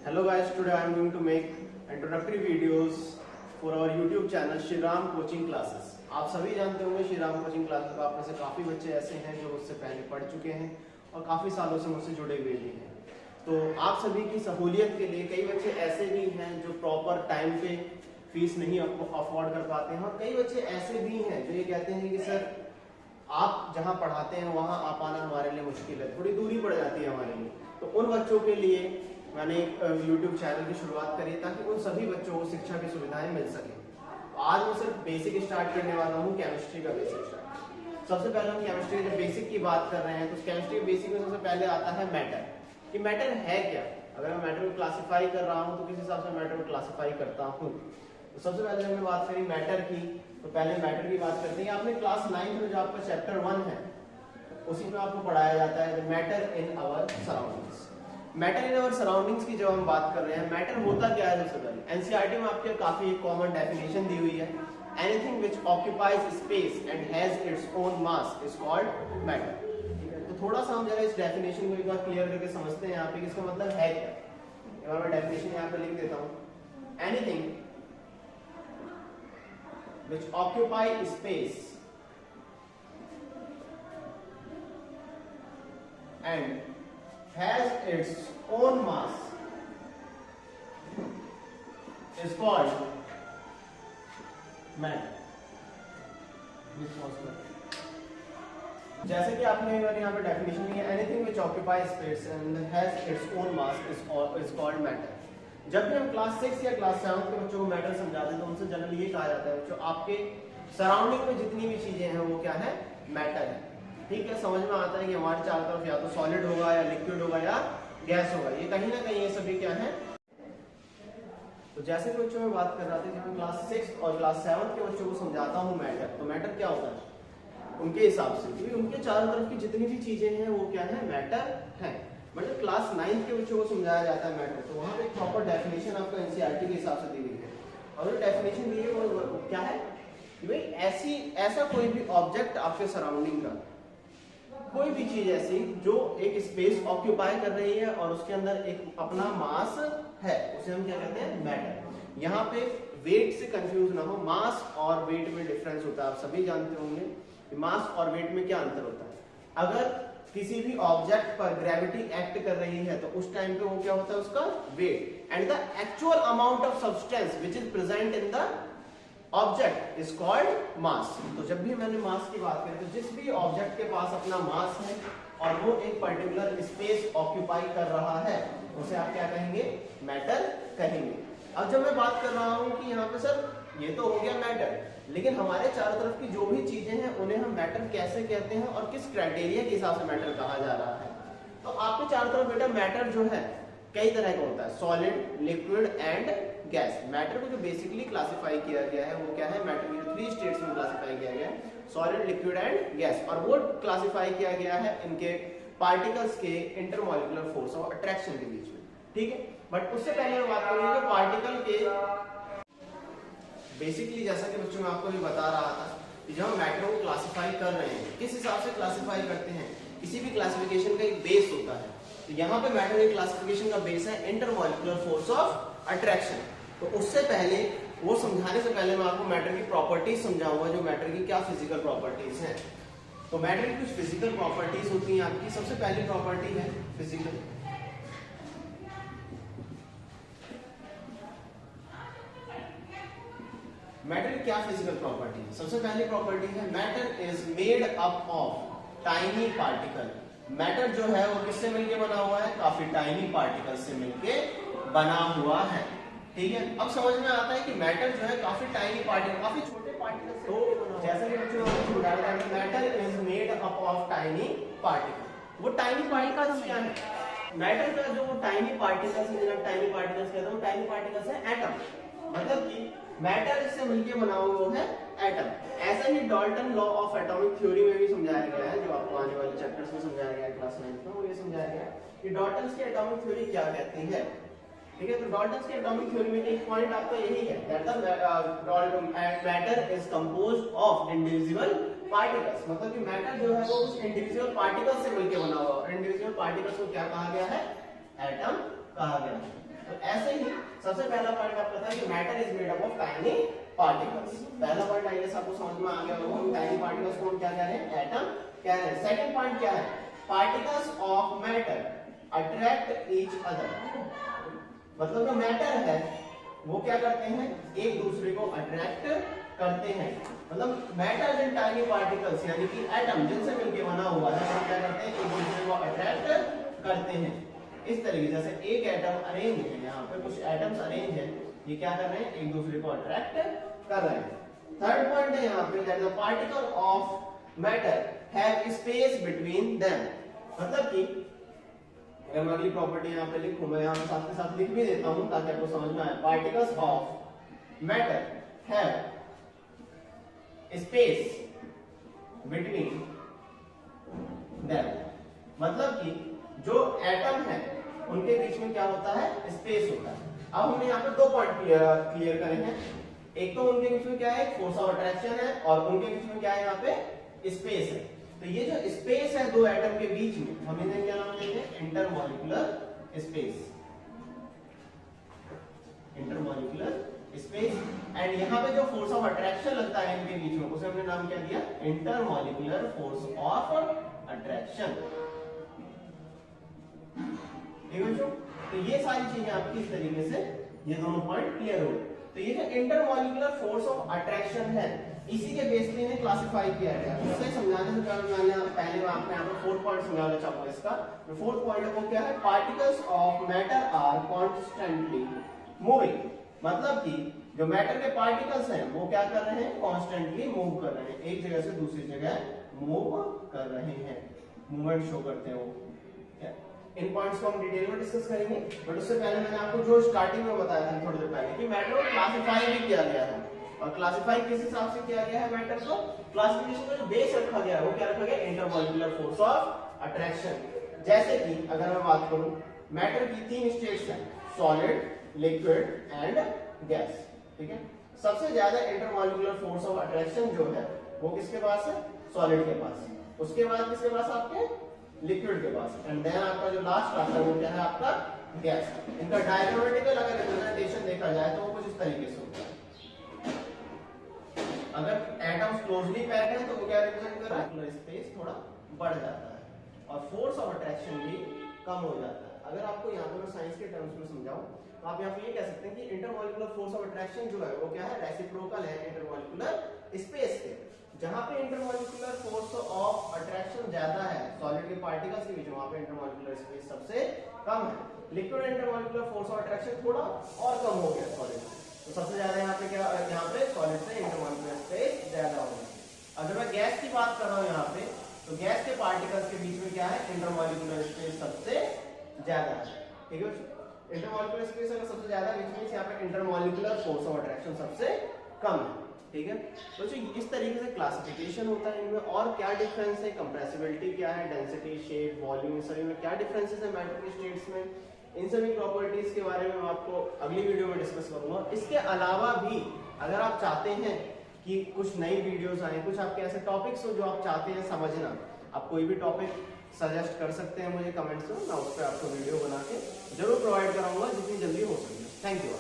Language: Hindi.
Hello guys, today I am going to make introductory videos for our YouTube channel Shri Ram coaching classes. आप सभी जानते होंगे श्री राम कोचिंग क्लासेस को आप में से काफ़ी बच्चे ऐसे हैं जो मुझसे पहले पढ़ चुके हैं और काफ़ी सालों से मुझसे जुड़े हुए भी हैं। तो आप सभी की सहूलियत के लिए कई बच्चे ऐसे भी हैं जो प्रॉपर टाइम पे फीस नहीं अफोर्ड कर पाते हैं और कई बच्चे ऐसे भी हैं जो ये कहते हैं कि सर आप जहाँ पढ़ाते हैं वहाँ आ पाना हमारे लिए मुश्किल है, थोड़ी दूरी पड़ जाती है हमारे लिए। तो उन बच्चों के लिए मैंने एक YouTube चैनल की शुरुआत करी ताकि उन सभी बच्चों को शिक्षा की सुविधाएं मिल सके। तो आज मैं सिर्फ बेसिक स्टार्ट करने वाला हूँ, केमिस्ट्री का बेसिक स्टार्ट। सबसे पहले हम केमिस्ट्री के बेसिक की बात कर रहे हैं तो केमिस्ट्री के बेसिक में सबसे पहले आता है मैटर। कि मैटर है क्या? अगर मैं मैटर को क्लासीफाई कर रहा हूँ तो किस हिसाब से मैटर को क्लासीफाई करता हूँ। तो सबसे पहले हमने बात करी मैटर की, तो पहले मैटर की बात करते हैं। आपने क्लास 9 में जो आपका चैप्टर 1 है उसी में आपको पढ़ाया जाता है matter in our surroundings. Matter in our surroundings की जब हम बात कर रहे हैं, मैटर होता क्या है? सबसे पहले एनसीईआरटी में आपके काफी कॉमन डेफिनेशन दी हुई है। Anything which occupies space and has its own mass is called matter. तो थोड़ा सा हम जरा इस डेफिनेशन को एक बार क्लियर करके समझते हैं यहाँ पे, इसका मतलब है क्या। एक बार मैं डेफिनेशन यहाँ पे लिख देता हूँ। Anything which occupy space and has its own mass is called matter। जैसे कि आपने यहाँ पे डेफिनेशन ली है, anything which occupies space and has its own mass is called matter। जब भी हम क्लास 6 या क्लास 7 के बच्चों को मैटर समझाते हैं तो उनसे जनरली ये कहा जाता है बच्चों आपके सराउंडिंग में जितनी भी चीजें हैं वो क्या है? मैटर है। ठीक है, समझ में आता है कि हमारे चारों तरफ या तो सॉलिड होगा या लिक्विड होगा या गैस होगा, ये कहीं ना कहीं ये सभी क्या है। तो जैसे कि बच्चों में बात कर रहा था, जब मैं क्लास 6 और क्लास 7 के बच्चों को समझाता हूँ मैटर, तो मैटर क्या होता है उनके हिसाब से, क्योंकि उनके चारों तरफ की जितनी भी चीजें हैं वो क्या है? मैटर है। मतलब क्लास 9 के बच्चों को समझाया जाता है मैटर, तो वहां पे एक प्रॉपर डेफिनेशन आपको एनसीईआरटी के हिसाब से दी गई है। और जो डेफिनेशन दी है वो क्या है कि भाई ऐसा कोई भी ऑब्जेक्ट आपके सराउंडिंग का, कोई भी चीज ऐसी जो एक स्पेस ऑक्यूपाई कर रही है और उसके अंदर एक अपना मास है, उसे हम क्या कहते हैं? मैटर। यहाँ पे वेट से कंफ्यूज ना हो, मास और वेट में डिफरेंस होता है। आप सभी जानते होंगे कि मास और वेट में क्या अंतर होता है। अगर किसी भी ऑब्जेक्ट पर ग्रेविटी एक्ट कर रही है तो उस टाइम पे वो क्या होता है? उसका weight. And the actual amount of substance which is present in the object is called mass. तो जब भी मैंने मास की बात करी तो जिस भी ऑब्जेक्ट के पास अपना मास है और वो एक पर्टिकुलर स्पेस ऑक्यूपाई कर रहा है उसे आप क्या कहेंगे? मैटर कहेंगे। अब जब मैं बात कर रहा हूं कि यहाँ पे सर ये तो हो गया मैटर, लेकिन हमारे चारों तरफ की जो भी चीजें हैं उन्हें हम मैटर कैसे कहते हैं और किस क्राइटेरिया के हिसाब से मैटर कहा जा रहा है। तो आपके चारों तरफ बेटा मैटर जो है कई तरह का होता है, solid, liquid and gas. Matter को जो बेसिकली क्लासिफाई किया गया है वो क्या है? मैटर की 3 स्टेट्स में क्लासिफाई किया गया है, सॉलिड, लिक्विड एंड गैस। और वो क्लासिफाई किया गया है इनके पार्टिकल्स के इंटरमॉलिक्यूलर फोर्स ऑफ अट्रैक्शन के बीच में। ठीक है, बट उससे पहले मैं बात करूंगा पार्टिकल के बेसिकली, जैसा कि बच्चों में आपको भी बता रहा था कि जब हम मैटर को क्लासिफाई कर रहे हैं किस हिसाब से क्लासिफाई करते हैं, किसी भी क्लासिफिकेशन का एक बेस होता है। तो यहाँ पे मैटर के क्लासिफिकेशन का बेस है इंटरमॉलिक्यूलर फोर्स ऑफ अट्रैक्शन। तो उससे पहले, वो समझाने से पहले मैं आपको मैटर की प्रॉपर्टीज समझाऊंगा, जो मैटर की क्या फिजिकल प्रॉपर्टीज हैं। तो मैटर की कुछ फिजिकल प्रॉपर्टीज होती हैं आपकी। सबसे पहली प्रॉपर्टी है फिजिकल। मैटर की क्या फिजिकल प्रॉपर्टी है? सबसे पहली प्रॉपर्टी है matter is made up of tiny particle. Matter जो है वो किससे मिलके बना हुआ है? काफी टाइनी पार्टिकल से मिलके बना हुआ है। ठीक है, अब समझ में आता है कि मैटर जो है काफी टाइनी पार्टिकल, काफी छोटे पार्टिकल से। तो जैसा कि बच्चों ने समझाया था कि matter is made up of tiny particle. वो टाइनी पार्टिकल्स क्या है? मैटर का जो टाइनी पार्टिकल्स है, टाइनी पार्टिकल्स कहते हैं, वो टाइनी पार्टिकल्स है एटम। मतलब कि मैटर इससे मिलके बना हुआ है एटम। ऐसा ही Dalton law of atomic theory में भी समझाया गया है, जो आपको आने वाले चैप्टर्स में समझाया गया है क्लास 9 में, वो ये समझाया गया है कि डाल्टन्स की एटॉमिक थ्योरी क्या कहती है। ठीक है, तो डाल्टन्स की एटॉमिक थ्योरी में एक पॉइंट आपका यही है that the matter is composed of individual particles. मतलब कि मैटर जो है वो उस इंडिविजुअल पार्टिकल्स से मिलकर बना हुआ है। इंडिविजुअल पार्टिकल्स को क्या कहा गया है? एटम कहा गया है। तो ऐसे ही सबसे पहला पॉइंट आपका था कि matter is made up of tiny particles. पहला पॉइंट आई गेस आपको समझ में आ गया होगा, टाइनी पार्टिकल्स को हम क्या कह रहे हैं, एटम कह रहे हैं। सेकंड पॉइंट क्या है, particles of matter attract each other, मतलब जो मैटर है वो क्या करते हैं, एक दूसरे को अट्रैक्ट करते हैं। मतलब मैटर इन टाइनी पार्टिकल्स यानी कि एटम जिनसे मिलके बना हुआ है, हम क्या करते हैं, एक दूसरे को अट्रैक्ट करते हैं। इस तरीके जैसे एक एटम अरेंज है, यहाँ पे कुछ एटम्स अरेंज है, ये क्या कर रहे हैं, एक दूसरे को अट्रैक्ट कर रहे हैं। थर्ड पॉइंट है यहाँ पे that the particle of matter have space between them, मतलब कि अगर मैं अगली प्रॉपर्टी यहाँ पे लिखूं, मैं यहाँ पे साथ के साथ लिख भी देता हूं ताकि आपको समझ में आए। Particles of matter have space between them, मतलब कि जो एटम है उनके बीच में क्या होता है, स्पेस होता है। अब हमने यहाँ पे दो पॉइंट क्लियर करे हैं, एक तो उनके बीच में क्या है, फोर्स ऑफ अट्रैक्शन है, और उनके बीच में क्या है, यहाँ पे स्पेस है। तो ये जो स्पेस है दो एटम के बीच में, हम इन्हें क्या नाम देते हैं, intermolecular space, intermolecular space. And यहाँ पे जो फोर्स ऑफ अट्रैक्शन लगता है इनके बीच में, उसे हमने नाम क्या दिया, इंटरमॉलिक्यूलर फोर्स ऑफ अट्रैक्शन। ठीक है बच्चों, तो ये सारी चीजें आपकी इस तरीके से ये दोनों पॉइंट क्लियर हो। तो ये जो इंटरमॉलिक्यूलर फोर्स ऑफ अट्रैक्शन है, इसी के बेस पे इन्हें क्लासिफाई किया गया है। उससे समझाने से पहले मैं आपको यहाँ पे फोर्थ पॉइंट समझाना चाहूंगा। इसका जो फोर्थ पॉइंट है वो क्या है, particles of matter are constantly moving, मतलब कि जो मैटर के पार्टिकल्स हैं वो क्या कर रहे हैं, कॉन्स्टेंटली मूव कर रहे हैं, एक जगह से दूसरी जगह मूव कर रहे हैं, मूवमेंट शो करते हैं वो। इन पॉइंट्स को हम डिटेल में डिस्कस करेंगे, बट उससे पहले मैंने आपको जो स्टार्टिंग में बताया था थोड़ी देर पहले कि मैटर को क्लासिफाई भी किया गया है। और क्लासिफाई किस हिसाब से किया गया है मैटर को, क्लासिफिकेशन का जो बेस रखा गया है वो क्या रखा गया, इंटरमॉलिक्यूलर फोर्स ऑफ अट्रैक्शन। जैसे कि अगर मैं बात करूं, मैटर की तीन स्टेट्स हैं, सॉलिड, लिक्विड एंड गैस। ठीक है, सबसे ज्यादा इंटरमॉलिक्यूलर फोर्स ऑफ अट्रैक्शन जो है वो किसके पास है, सॉलिड के पास। उसके बाद किसके पास, आपके लिक्विड के पास। एंड देन आपका जो लास्ट आता है वो क्या है, आपका गैस। इनका डायग्रामेटिकल अगर रिप्रेजेंटेशन देखा जाए तो वो कुछ इस तरीके से होता है। अगर एटम्स क्लोजली पैक्ड है तो वो क्या रिप्रेजेंट कर रहा है, स्पेस थोड़ा बढ़ जाता है और फोर्स ऑफ अट्रैक्शन भी कम हो जाता है। अगर आपको यहाँ पे मैं साइंस के टर्म्स में समझाऊं तो आप यहाँ पे ये कह सकते हैं कि इंटरमॉलिक्यूलर फोर्स ऑफ अट्रैक्शन जो है वो क्या है, रेसिप्रोकल है इंटरमॉलिक्यूलर स्पेस के। जहां पे इंटरमॉलिक्यूलर फोर्स ऑफ अट्रैक्शन ज्यादा है सॉलिड के पार्टिकल्स के बीच, वहां पे इंटरमॉलिक्यूलर स्पेस सबसे कम है। Liquid intermolecular force of attraction थोड़ा और कम हो गया सॉलिड, तो सबसे ज्यादा यहाँ पे क्या, यहाँ पे सॉलिड से इंटरमॉलिक्यूलर स्पेस ज्यादा हो गया। अगर मैं गैस की बात कर रहा हूँ यहाँ पे, तो गैस के पार्टिकल्स के बीच में क्या है, इंटरमॉलिक्यूलर स्पेस सबसे ज्यादा है। ठीक है, इंटरमॉलिक्यूलर स्पेस अगर सबसे ज्यादा है, which means यहाँ पे इंटरमॉलिक्यूलर फोर्स ऑफ अट्रैक्शन सबसे कम है। ठीक है, तो इस तरीके से क्लासिफिकेशन होता है इनमें। और क्या डिफरेंस है, कंप्रेसिबिलिटी क्या है, डेंसिटी, शेप, वॉल्यूम, सभी में क्या डिफरेंसेस है मैटर के स्टेट्स में, इन सभी प्रॉपर्टीज के बारे में मैं आपको अगली वीडियो में डिस्कस करूंगा। इसके अलावा भी अगर आप चाहते हैं कि कुछ नई वीडियोस आए, कुछ आपके ऐसे टॉपिक्स हो जो आप चाहते हैं समझना, आप कोई भी टॉपिक सजेस्ट कर सकते हैं मुझे कमेंट्स में, मैं उस पर आपको वीडियो बना के जरूर प्रोवाइड कराऊंगा जितनी जल्दी हो सके। Thank you.